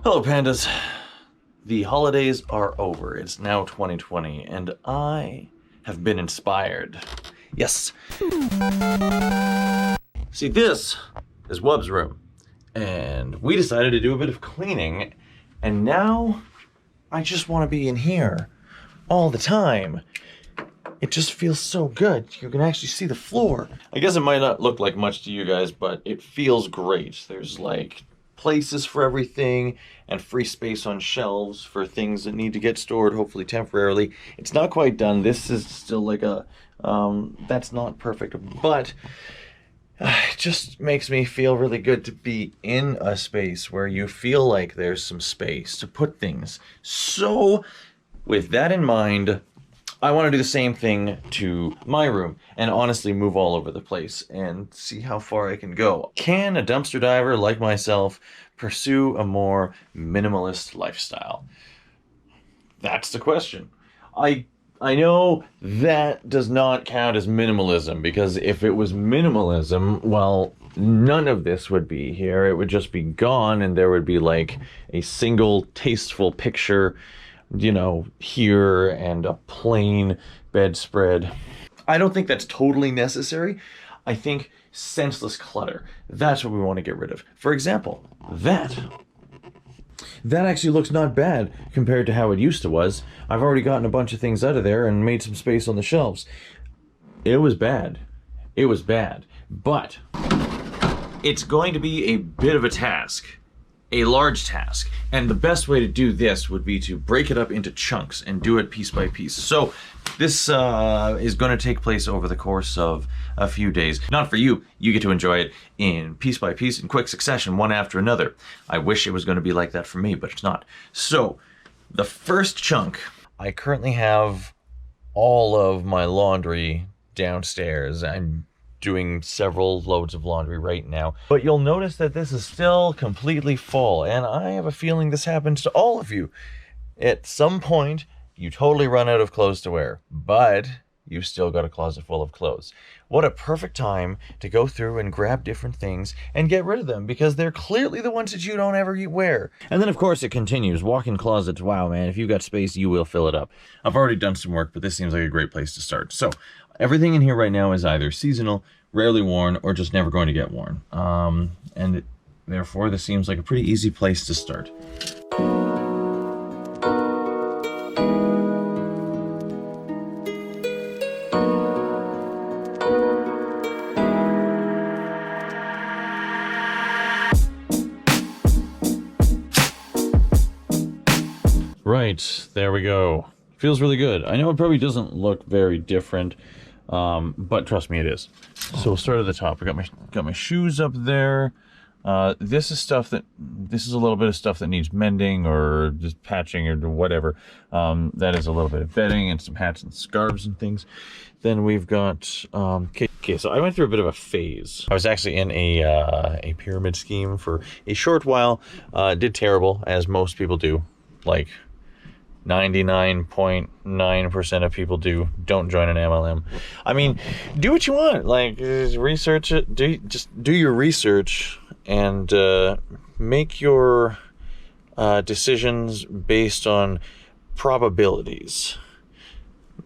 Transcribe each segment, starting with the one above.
Hello, pandas. The holidays are over. It's now 2020, and I have been inspired. Yes. See, this is Wub's room, and we decided to do a bit of cleaning, and now I just want to be in here all the time. It just feels so good. You can actually see the floor. I guess it might not look like much to you guys, but it feels great. There's like places for everything and free space on shelves for things that need to get stored, hopefully temporarily. It's not quite done. This is still like a, that's not perfect, but it just makes me feel really good to be in a space where you feel like there's some space to put things. So with that in mind, I want to do the same thing to my room and honestly move all over the place and see how far I can go. Can a dumpster diver like myself pursue a more minimalist lifestyle? That's the question. I know that does not count as minimalism, because if it was minimalism, well, none of this would be here. It would just be gone, and there would be like a single tasteful picture, you know, here, and a plain bedspread. I don't think that's totally necessary. I think senseless clutter, that's what we want to get rid of. For example, that actually looks not bad compared to how it used to was. I've already gotten a bunch of things out of there and made some space on the shelves. It was bad. It was bad. But it's going to be a bit of a task. A large task, and the best way to do this would be to break it up into chunks and do it piece by piece. So this is going to take place over the course of a few days. Not for you. You get to enjoy it in piece by piece in quick succession, one after another. I wish it was going to be like that for me, but it's not. So the first chunk, I currently have all of my laundry downstairs. I'm doing several loads of laundry right now, but you'll notice that this is still completely full, and I have a feeling this happens to all of you. At some point, you totally run out of clothes to wear, but you've still got a closet full of clothes. What a perfect time to go through and grab different things and get rid of them, because they're clearly the ones that you don't ever wear. And then of course it continues. Walk-in closets, wow man, if you've got space, you will fill it up. I've already done some work, but this seems like a great place to start. So everything in here right now is either seasonal, rarely worn, or just never going to get worn. Therefore, this seems like a pretty easy place to start. Right, there we go. Feels really good. I know it probably doesn't look very different, but trust me, it is. So we'll start at the top. I got my shoes up there. This is a little bit of stuff that needs mending or just patching or whatever. That is a little bit of bedding and some hats and scarves and things. Then we've got, okay, so I went through a bit of a phase. I was actually in a pyramid scheme for a short while. Did terrible, as most people do. Like 99.9% of people don't join an MLM. I mean, do what you want. Like, research it. Just do your research and make your decisions based on probabilities.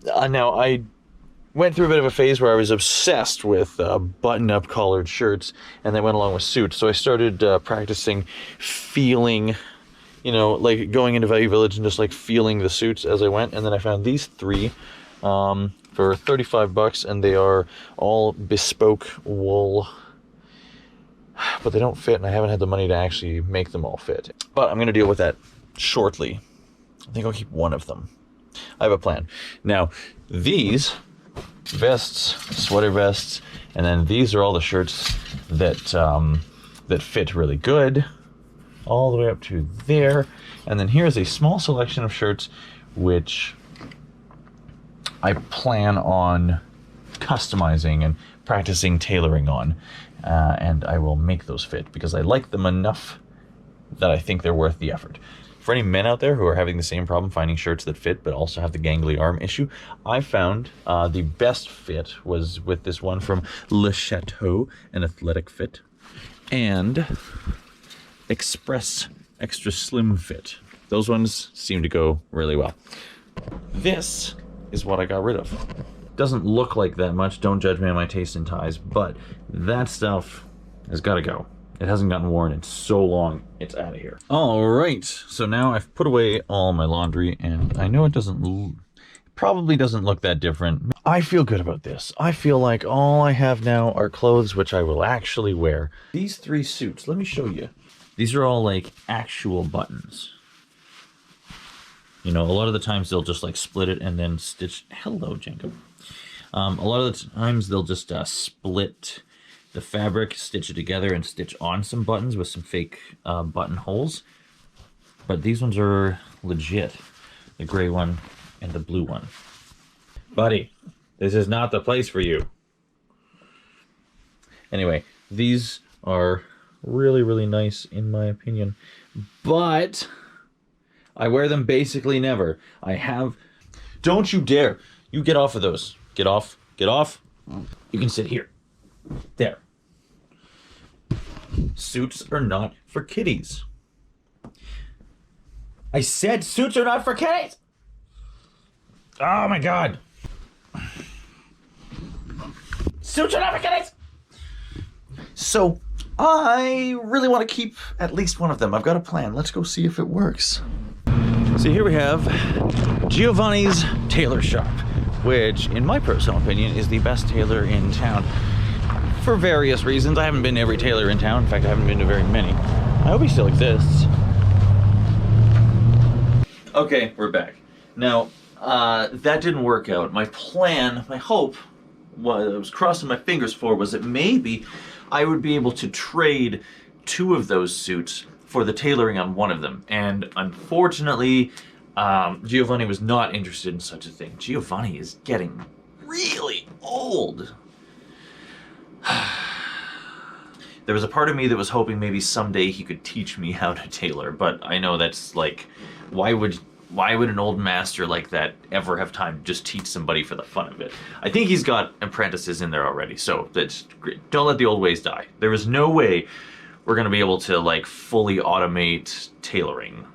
Now, I went through a bit of a phase where I was obsessed with button-up collared shirts, and they went along with suits. So I started practicing feeling, you know, like going into Value Village and just like feeling the suits as I went. And then I found these three for $35, and they are all bespoke wool, but they don't fit, and I haven't had the money to actually make them all fit. But I'm going to deal with that shortly. I think I'll keep one of them. I have a plan. Now, these vests, sweater vests, and then these are all the shirts that that fit really good, all the way up to there. And then here's a small selection of shirts which I plan on customizing and practicing tailoring on, and I will make those fit because I like them enough that I think they're worth the effort. For any men out there who are having the same problem finding shirts that fit but also have the gangly arm issue, I found the best fit was with this one from Le Chateau, an athletic fit, and Express extra slim fit. Those ones seem to go really well. This is what I got rid of. Doesn't look like that much, don't judge me on my taste in ties, but that stuff has got to go. It hasn't gotten worn in so long, it's out of here. All right, so now I've put away all my laundry, and I know it probably doesn't look that different. I feel good about this. I feel like all I have now are clothes which I will actually wear. These 3 suits, let me show you. These are all like actual buttons. You know, a lot of the times they'll just like split it and then stitch. Hello, Jacob. A lot of the times they'll just split the fabric, stitch it together, and stitch on some buttons with some fake button holes. But these ones are legit. The gray one and the blue one. Buddy, this is not the place for you. Anyway, these are really, really nice in my opinion. But I wear them basically never. I have... Don't you dare! You get off of those. Get off. Get off. You can sit here. There. Suits are not for kiddies. I said suits are not for kiddies! Oh my god. Suits are not for kiddies! So, I really want to keep at least one of them. I've got a plan. Let's go see if it works. So here we have Giovanni's Tailor Shop, which, in my personal opinion, is the best tailor in town. For various reasons. I haven't been to every tailor in town. In fact, I haven't been to very many. I hope he still exists. Okay, we're back. Now, that didn't work out. My plan, my hope, what I was crossing my fingers for, was that maybe I would be able to trade 2 of those suits for the tailoring on one of them. And unfortunately, Giovanni was not interested in such a thing. Giovanni is getting really old. There was a part of me that was hoping maybe someday he could teach me how to tailor, but I know that's like, why would an old master like that ever have time to just teach somebody for the fun of it? I think he's got apprentices in there already, so that's great. Don't let the old ways die. There is no way we're gonna be able to like fully automate tailoring.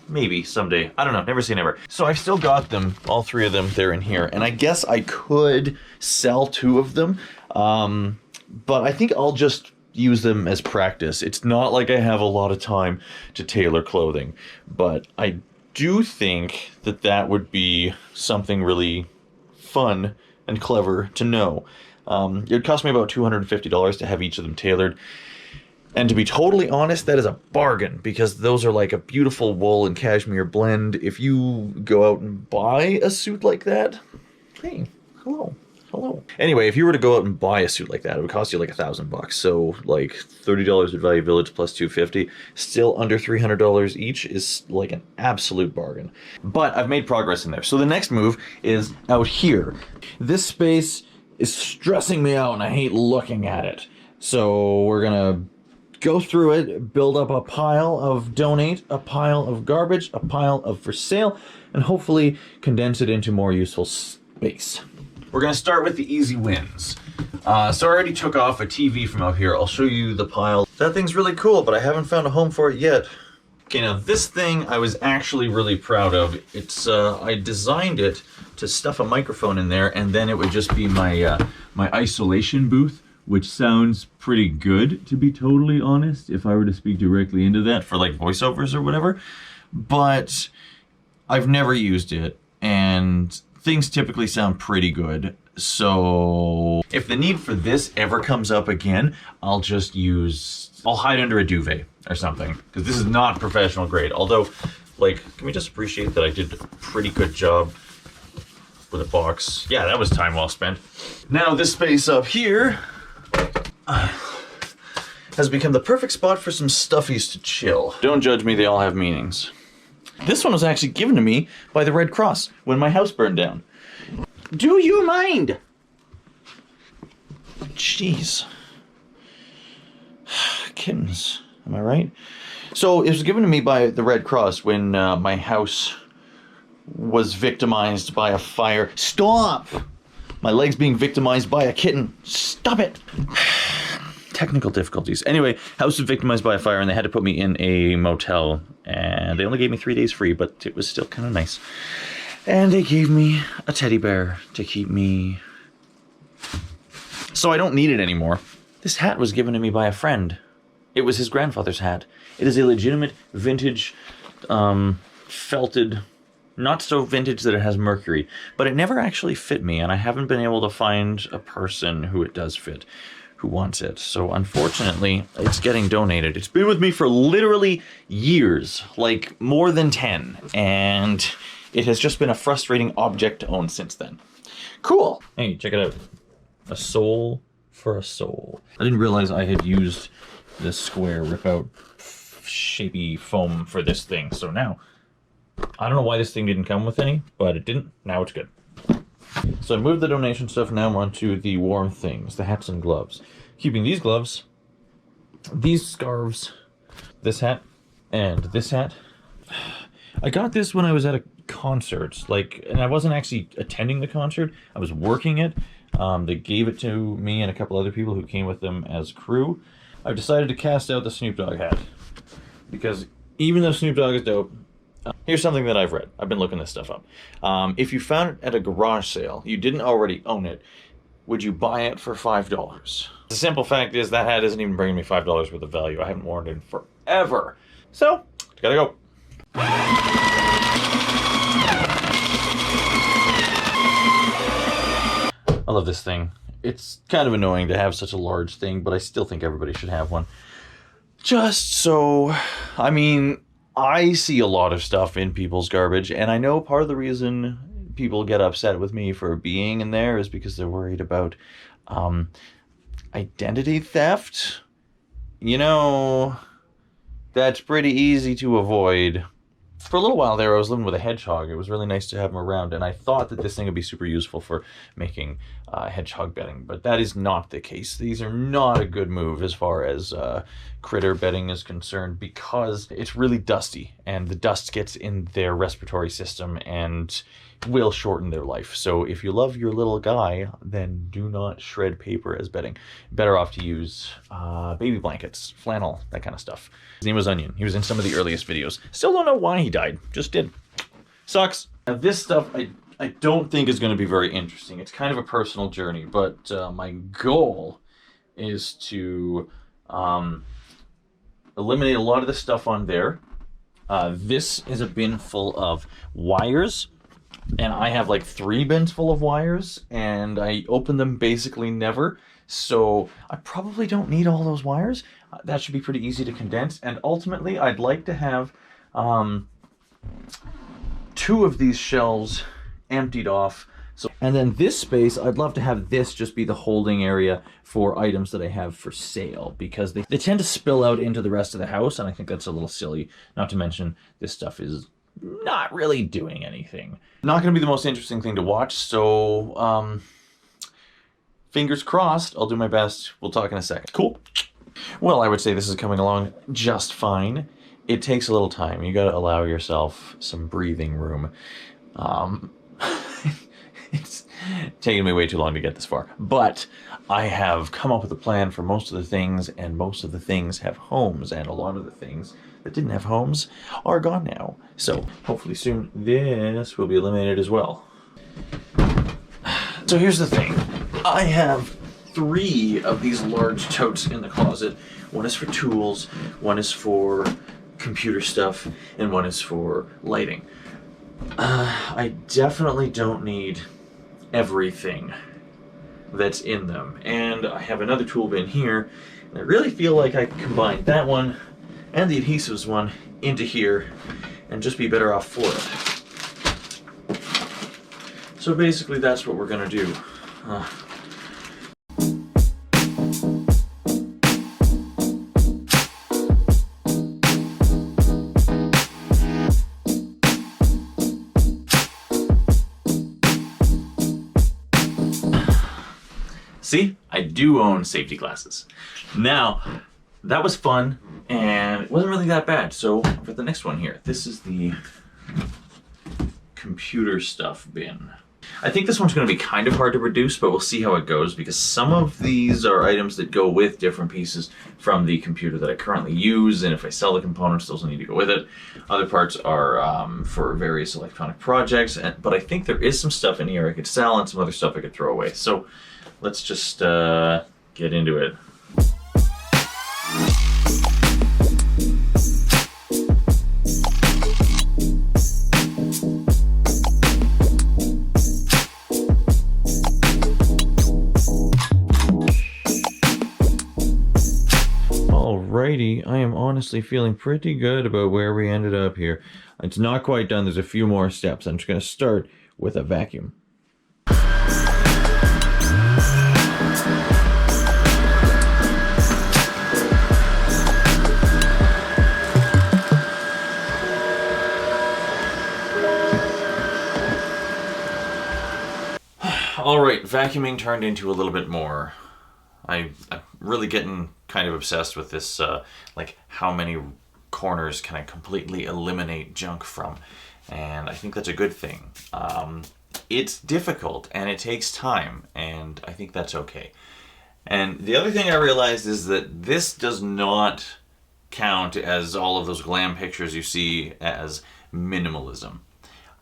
Maybe someday. I don't know. Never say never. So I've still got them, all 3 of them. They're in here, and I guess I could sell 2 of them, but I think I'll just use them as practice. It's not like I have a lot of time to tailor clothing, but I do think that that would be something really fun and clever to know. It would cost me about $250 to have each of them tailored. And to be totally honest, that is a bargain, because those are like a beautiful wool and cashmere blend. If you go out and buy a suit like that, hey, hello. Anyway, if you were to go out and buy a suit like that, it would cost you like $1,000. So like $30 at Value Village plus $250, still under $300 each, is like an absolute bargain. But I've made progress in there. So the next move is out here. This space is stressing me out and I hate looking at it. So we're gonna go through it, build up a pile of donate, a pile of garbage, a pile of for sale, and hopefully condense it into more useful space. We're gonna start with the easy wins. So I already took off a TV from out here. I'll show you the pile. That thing's really cool, but I haven't found a home for it yet. Okay, now this thing I was actually really proud of. It's I designed it to stuff a microphone in there, and then it would just be my my isolation booth, which sounds pretty good, to be totally honest, if I were to speak directly into that for like voiceovers or whatever. But I've never used it, and things typically sound pretty good. So if the need for this ever comes up again, I'll hide under a duvet or something, because this is not professional grade. Although, like, can we just appreciate that I did a pretty good job with a box? Yeah, that was time well spent. Now this space up here has become the perfect spot for some stuffies to chill. Don't judge me, they all have meanings. This one was actually given to me by the Red Cross when my house burned down. Do you mind? Jeez. Kittens, am I right? So it was given to me by the Red Cross when my house was victimized by a fire. Stop! My leg's being victimized by a kitten. Stop it! technical difficulties. Anyway, house was victimized by a fire and they had to put me in a motel, and they only gave me 3 days free, but it was still kind of nice. And they gave me a teddy bear to keep me... So I don't need it anymore. This hat was given to me by a friend. It was his grandfather's hat. It is a legitimate vintage, felted, not so vintage that it has mercury, but it never actually fit me, and I haven't been able to find a person who it does fit, who wants it. So unfortunately, it's getting donated. It's been with me for literally years, like more than 10, and it has just been a frustrating object to own since then. Cool. Hey, check it out. A soul for a soul. I didn't realize I had used this square rip-out shapy foam for this thing, so now I don't know why this thing didn't come with any, but it didn't. Now it's good. So I moved the donation stuff now onto the warm things, the hats and gloves. Keeping these gloves, these scarves, this hat, and this hat. I got this when I was at a concert, and I wasn't actually attending the concert, I was working it. They gave it to me and a couple other people who came with them as crew. I've decided to cast out the Snoop Dogg hat, because even though Snoop Dogg is dope, here's something that I've read. I've been looking this stuff up. If you found it at a garage sale, you didn't already own it, would you buy it for $5? The simple fact is that hat isn't even bringing me $5 worth of value. I haven't worn it in forever. So, gotta go. I love this thing. It's kind of annoying to have such a large thing, but I still think everybody should have one. Just so, I mean, I see a lot of stuff in people's garbage, and I know part of the reason people get upset with me for being in there is because they're worried about identity theft. You know, that's pretty easy to avoid. For a little while there, I was living with a hedgehog. It was really nice to have him around, and I thought that this thing would be super useful for making hedgehog bedding, but that is not the case. These are not a good move as far as critter bedding is concerned, because it's really dusty, and the dust gets in their respiratory system and will shorten their life. So if you love your little guy, then do not shred paper as bedding. Better off to use baby blankets, flannel, that kind of stuff. His name was Onion. He was in some of the earliest videos. Still don't know why he died. Just did. Sucks. Now this stuff I don't think is going to be very interesting. It's kind of a personal journey, but my goal is to eliminate a lot of the stuff on there. This is a bin full of wires, and I have like 3 bins full of wires, and I open them basically never. So I probably don't need all those wires. That should be pretty easy to condense. And ultimately, I'd like to have 2 of these shelves emptied off. So, and then this space, I'd love to have this just be the holding area for items that I have for sale, because they tend to spill out into the rest of the house, and I think that's a little silly. Not to mention, this stuff is not really doing anything. Not going to be the most interesting thing to watch, so fingers crossed. I'll do my best. We'll talk in a second. Cool. Well, I would say this is coming along just fine. It takes a little time. You got to allow yourself some breathing room. It's taken me way too long to get this far, but I have come up with a plan for most of the things, and most of the things have homes, and a lot of the things that didn't have homes are gone now. So hopefully soon this will be eliminated as well. So here's the thing. I have 3 of these large totes in the closet. One is for tools, one is for computer stuff, and one is for lighting. I definitely don't need everything that's in them. And I have another tool bin here, and I really feel like I could combine that one and the adhesives one into here and just be better off for it. So basically that's what we're gonna do. See, I do own safety glasses. Now, that was fun, and it wasn't really that bad. So for the next one here, this is the computer stuff bin. I think this one's going to be kind of hard to reduce, but we'll see how it goes, because some of these are items that go with different pieces from the computer that I currently use, and if I sell the components, those will need to go with it. Other parts are for various electronic projects, but I think there is some stuff in here I could sell and some other stuff I could throw away. So let's just get into it. Alrighty, I am honestly feeling pretty good about where we ended up here. It's not quite done, there's a few more steps. I'm just going to start with a vacuum. Alright, vacuuming turned into a little bit more. I'm really getting kind of obsessed with this, like how many corners can I completely eliminate junk from, and I think that's a good thing. It's difficult and it takes time, and I think that's okay. And the other thing I realized is that this does not count as all of those glam pictures you see as minimalism.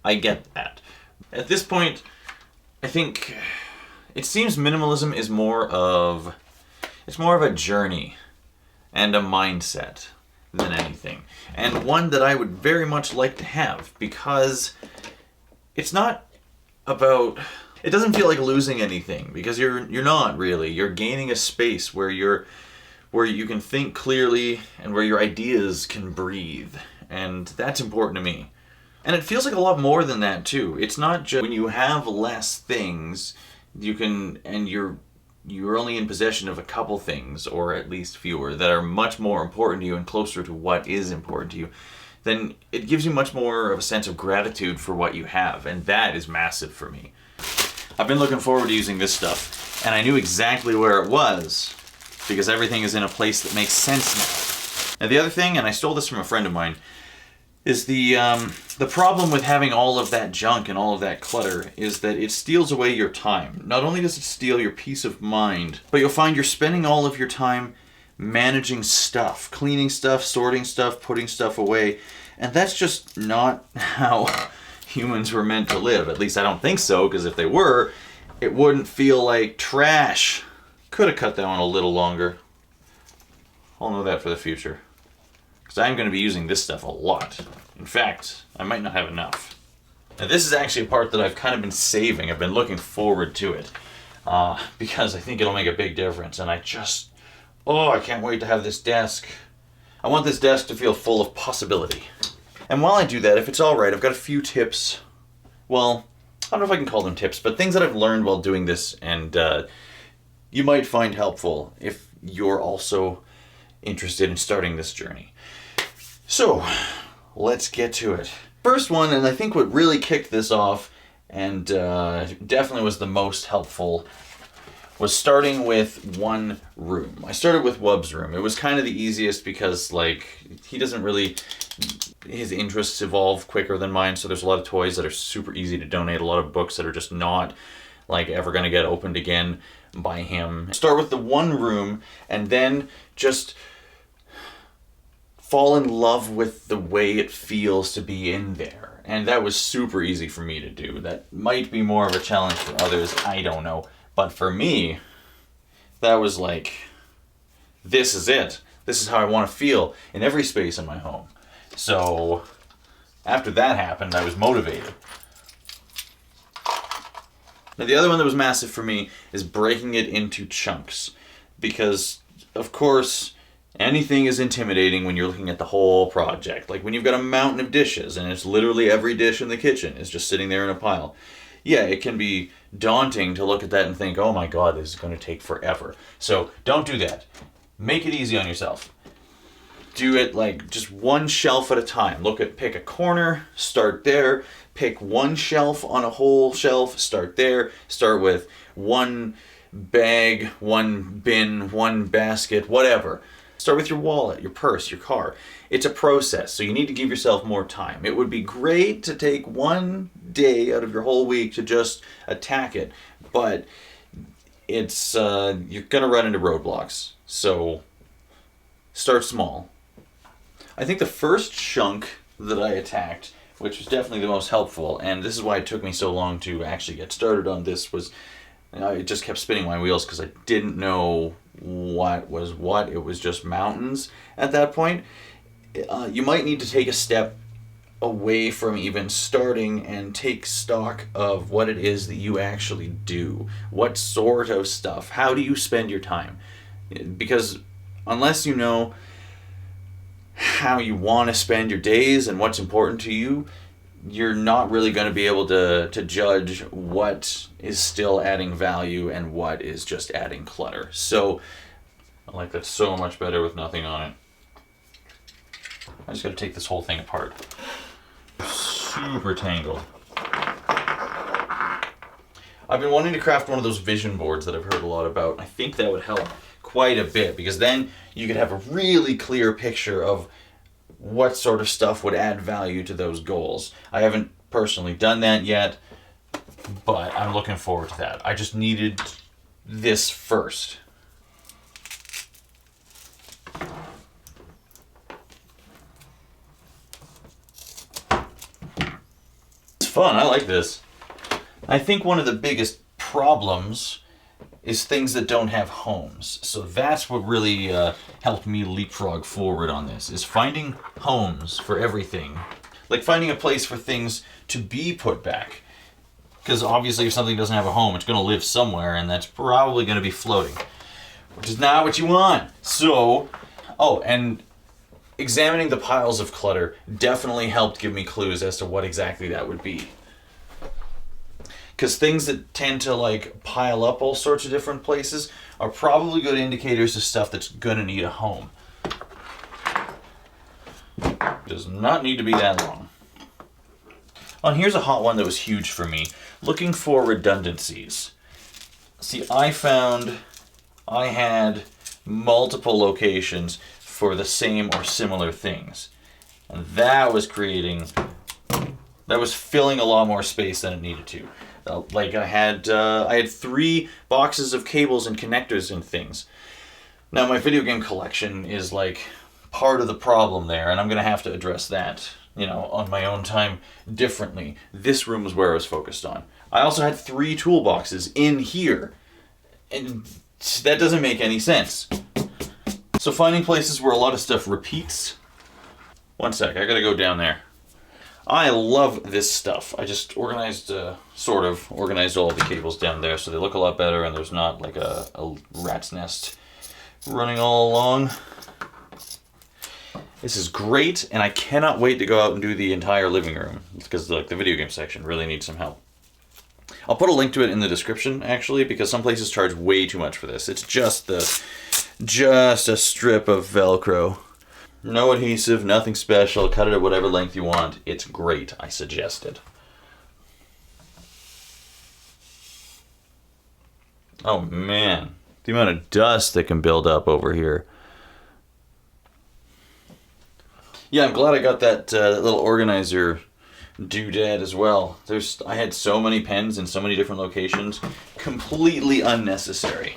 I get that. At this point, I think it seems minimalism is more of a journey and a mindset than anything. And one that I would very much like to have, because it's not about, it doesn't feel like losing anything, because you're not really. You're gaining a space where you can think clearly and where your ideas can breathe. And that's important to me. And it feels like a lot more than that too. It's not just when you have less things, you can, and you're only in possession of a couple things, or at least fewer, that are much more important to you and closer to what is important to you, then it gives you much more of a sense of gratitude for what you have, and that is massive for me. I've been looking forward to using this stuff, and I knew exactly where it was, because everything is in a place that makes sense now. Now the other thing, and I stole this from a friend of mine, is the problem with having all of that junk and all of that clutter is that it steals away your time. Not only does it steal your peace of mind, but you'll find you're spending all of your time managing stuff, cleaning stuff, sorting stuff, putting stuff away, and that's just not how humans were meant to live. At least I don't think so, because if they were, it wouldn't feel like trash. Could have cut that one a little longer. I'll know that for the future, because I'm going to be using this stuff a lot. In fact, I might not have enough. Now this is actually a part that I've kind of been saving. I've been looking forward to it, because I think it'll make a big difference, and I can't wait to have this desk. I want this desk to feel full of possibility. And while I do that, if it's alright, I've got a few tips. Well, I don't know if I can call them tips, but things that I've learned while doing this, and you might find helpful if you're also interested in starting this journey. So, let's get to it. First one, and I think what really kicked this off, and definitely was the most helpful, was starting with one room. I started with Wub's room. It was kind of the easiest because, like, he doesn't really, his interests evolve quicker than mine, so there's a lot of toys that are super easy to donate, a lot of books that are just not, like, ever gonna get opened again by him. Start with the one room, and then just fall in love with the way it feels to be in there. And that was super easy for me to do. That might be more of a challenge for others, I don't know. But for me, that was like, this is it. This is how I want to feel in every space in my home. So after that happened, I was motivated. Now the other one that was massive for me is breaking it into chunks. Because, of course, anything is intimidating when you're looking at the whole project. Like when you've got a mountain of dishes and it's literally every dish in the kitchen is just sitting there in a pile. Yeah, it can be daunting to look at that and think, oh my god, this is going to take forever. So don't do that. Make it easy on yourself. Do it like just one shelf at a time. Pick a corner, start there. Pick one shelf on a whole shelf, start there. Start with one bag, one bin, one basket, whatever. Start with your wallet, your purse, your car. It's a process, so you need to give yourself more time. It would be great to take one day out of your whole week to just attack it, but it's you're gonna run into roadblocks. So start small. I think the first chunk that I attacked, which was definitely the most helpful, and this is why it took me so long to actually get started on this, was I just kept spinning my wheels because I didn't know what was what. It was just mountains at that point. You might need to take a step away from even starting and take stock of what it is that you actually do. What sort of stuff? How do you spend your time? Because unless you know how you want to spend your days and what's important to you, you're not really going to be able to judge what is still adding value and what is just adding clutter. So I like that so much better with nothing on it. I just got to take this whole thing apart. Super tangled. I've been wanting to craft one of those vision boards that I've heard a lot about. I think that would help quite a bit, because then you could have a really clear picture of what sort of stuff would add value to those goals. I haven't personally done that yet, but I'm looking forward to that. I just needed this first. It's fun, I like this. I think one of the biggest problems is things that don't have homes. So that's what really helped me leapfrog forward on this, is finding homes for everything. Like finding a place for things to be put back. Because obviously if something doesn't have a home, it's going to live somewhere, and that's probably going to be floating, which is not what you want. So, and examining the piles of clutter definitely helped give me clues as to what exactly that would be. Because things that tend to like pile up all sorts of different places are probably good indicators of stuff that's gonna need a home. Does not need to be that long. Oh, and here's a hot one that was huge for me. Looking for redundancies. See, I found I had multiple locations for the same or similar things. And that was filling a lot more space than it needed to. Like I had 3 boxes of cables and connectors and things. Now my video game collection is like part of the problem there, and I'm gonna have to address that, on my own time differently. This room was where I was focused on. I also had 3 toolboxes in here, and that doesn't make any sense. So finding places where a lot of stuff repeats. One sec, I gotta go down there. I love this stuff. I just organized all of the cables down there so they look a lot better, and there's not like a rat's nest running all along. This is great, and I cannot wait to go out and do the entire living room, because the video game section really needs some help. I'll put a link to it in the description, actually, because some places charge way too much for this. It's just a strip of Velcro. No adhesive, nothing special. Cut it at whatever length you want. It's great. I suggest it. Oh man, the amount of dust that can build up over here. Yeah, I'm glad I got that little organizer doodad as well. I had so many pens in so many different locations. Completely unnecessary.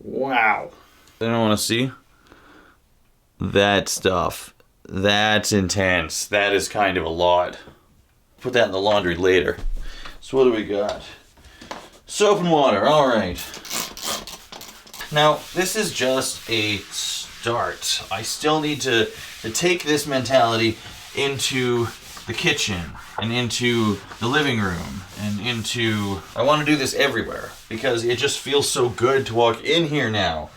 Wow. I don't want to see that stuff. That's intense. That is kind of a lot. Put that in the laundry later. So what do we got? Soap and water. All right. Now, this is just a start. I still need to take this mentality into the kitchen and into the living room and I want to do this everywhere because it just feels so good to walk in here now.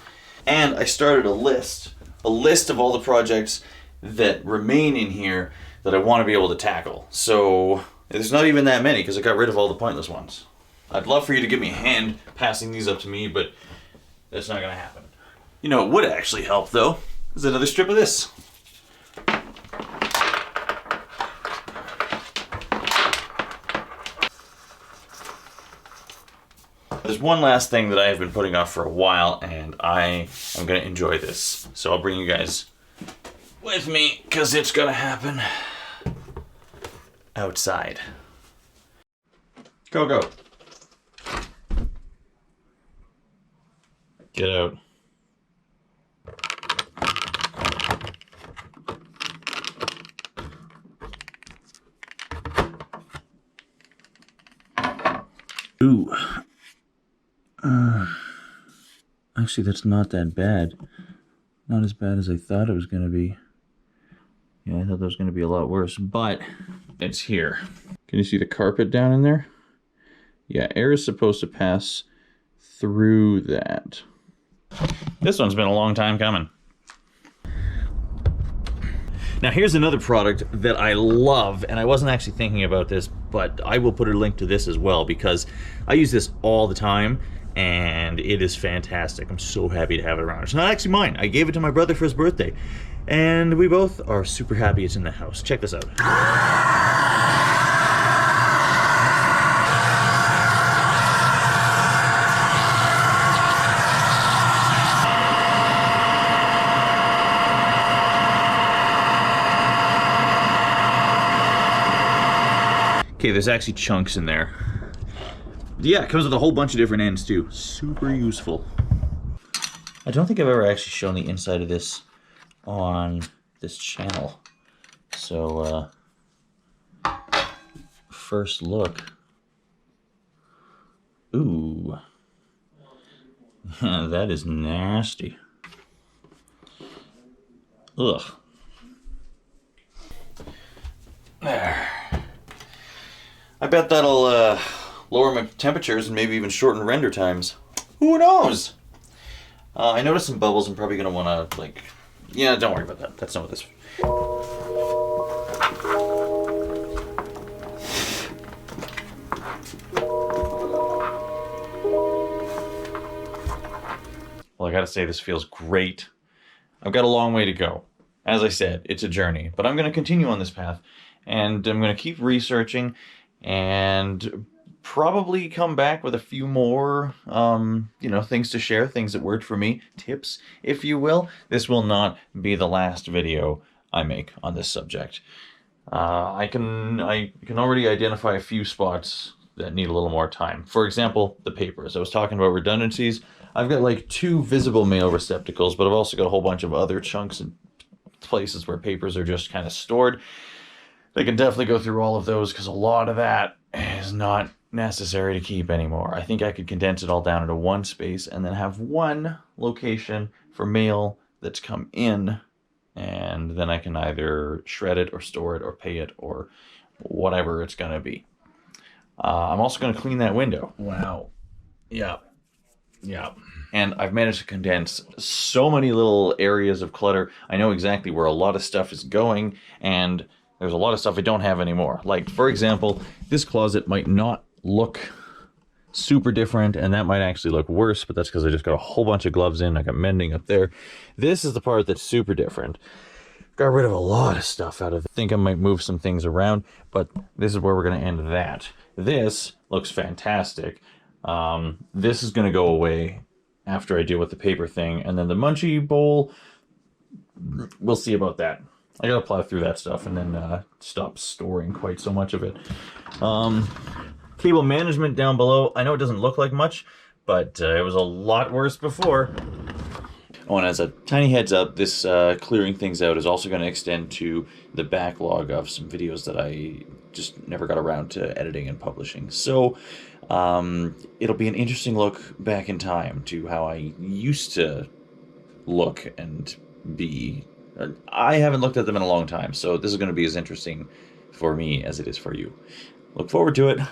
And I started a list of all the projects that remain in here that I want to be able to tackle. So there's not even that many because I got rid of all the pointless ones. I'd love for you to give me a hand passing these up to me, but that's not going to happen. You know, it would actually help though, is another strip of this. There's one last thing that I have been putting off for a while, and I am going to enjoy this. So I'll bring you guys with me, because it's going to happen outside. Go, go. Get out. Ooh. Actually, that's not that bad. Not as bad as I thought it was going to be. Yeah, I thought that was going to be a lot worse, but it's here. Can you see the carpet down in there? Yeah, air is supposed to pass through that. This one's been a long time coming. Now here's another product that I love, and I wasn't actually thinking about this, but I will put a link to this as well because I use this all the time and it is fantastic. I'm so happy to have it around. It's not actually mine. I gave it to my brother for his birthday and we both are super happy it's in the house. Check this out. Okay, there's actually chunks in there. Yeah, it comes with a whole bunch of different ends too. Super useful. I don't think I've ever actually shown the inside of this on this channel. So, first look. Ooh. That is nasty. Ugh. There. I bet that'll lower my temperatures and maybe even shorten render times. Who knows? I noticed some bubbles. I'm probably going to want to, like... Yeah, don't worry about that. That's not what this... Well, I gotta say, this feels great. I've got a long way to go. As I said, it's a journey. But I'm going to continue on this path. And I'm going to keep researching and probably come back with a few more, you know, things to share, things that worked for me, tips, if you will. This will not be the last video I make on this subject. I can already identify a few spots that need a little more time. For example, the papers. I was talking about redundancies. I've got like 2 visible mail receptacles, but I've also got a whole bunch of other chunks and places where papers are just kind of stored. They can definitely go through all of those because a lot of that is not necessary to keep anymore. I think I could condense it all down into one space and then have one location for mail that's come in, and then I can either shred it or store it or pay it or whatever it's going to be. I'm also going to clean that window. Wow. Yeah. Yeah. And I've managed to condense so many little areas of clutter. I know exactly where a lot of stuff is going, and there's a lot of stuff I don't have anymore. Like, for example, this closet might not look super different, and that might actually look worse, but that's because I just got a whole bunch of gloves in. I got mending up there. This is the part that's super different. Got rid of a lot of stuff out of it. I think I might move some things around, but this is where we're going to end that. This looks fantastic. This is going to go away after I deal with the paper thing, and then the munchie bowl, we'll see about that. I gotta plow through that stuff and then stop storing quite so much of it. Cable management down below. I know it doesn't look like much, but it was a lot worse before. Oh, and as a tiny heads up, this clearing things out is also going to extend to the backlog of some videos that I just never got around to editing and publishing. So it'll be an interesting look back in time to how I used to look and be. I haven't looked at them in a long time, so this is going to be as interesting for me as it is for you. Look forward to it. And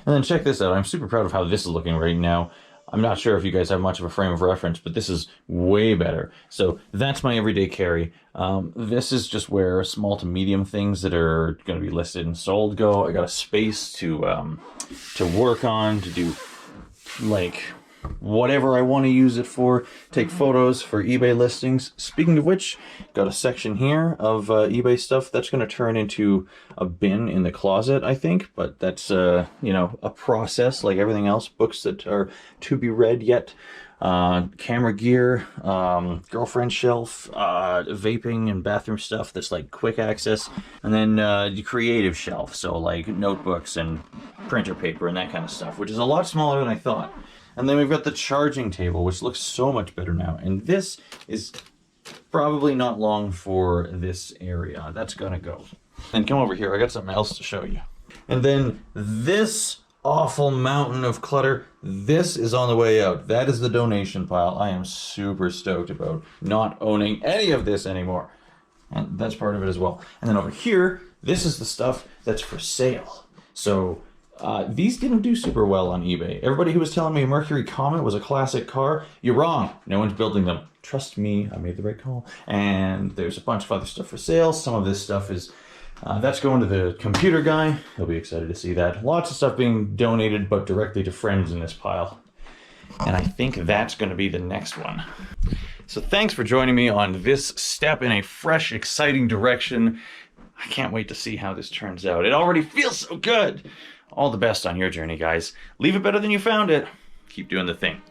then check this out. I'm super proud of how this is looking right now. I'm not sure if you guys have much of a frame of reference, but this is way better. So that's my everyday carry. This is just where small to medium things that are going to be listed and sold go. I got a space to work on, to do like whatever I want to use it for. Take photos for eBay listings. Speaking of which, got a section here of eBay stuff that's going to turn into a bin in the closet, I think. But that's, you know, a process like everything else. Books that are to be read yet. Camera gear, girlfriend shelf, vaping and bathroom stuff that's like quick access, and then the creative shelf, so like notebooks and printer paper and that kind of stuff, which is a lot smaller than I thought. And then we've got the charging table, which looks so much better now, and this is probably not long for this area. That's gonna go. And come over here, I got something else to show you. And then this awful mountain of clutter, this is on the way out. That is the donation pile. I am super stoked about not owning any of this anymore, and that's part of it as well. And then over here, this is the stuff that's for sale. So these didn't do super well on eBay. Everybody who was telling me a Mercury Comet was a classic car, you're wrong. No one's building them. Trust me, I made the right call. And there's a bunch of other stuff for sale. Some of this stuff is that's going to the computer guy. He'll be excited to see that. Lots of stuff being donated, but directly to friends in this pile. And I think that's going to be the next one. So thanks for joining me on this step in a fresh, exciting direction. I can't wait to see how this turns out. It already feels so good. All the best on your journey, guys. Leave it better than you found it. Keep doing the thing.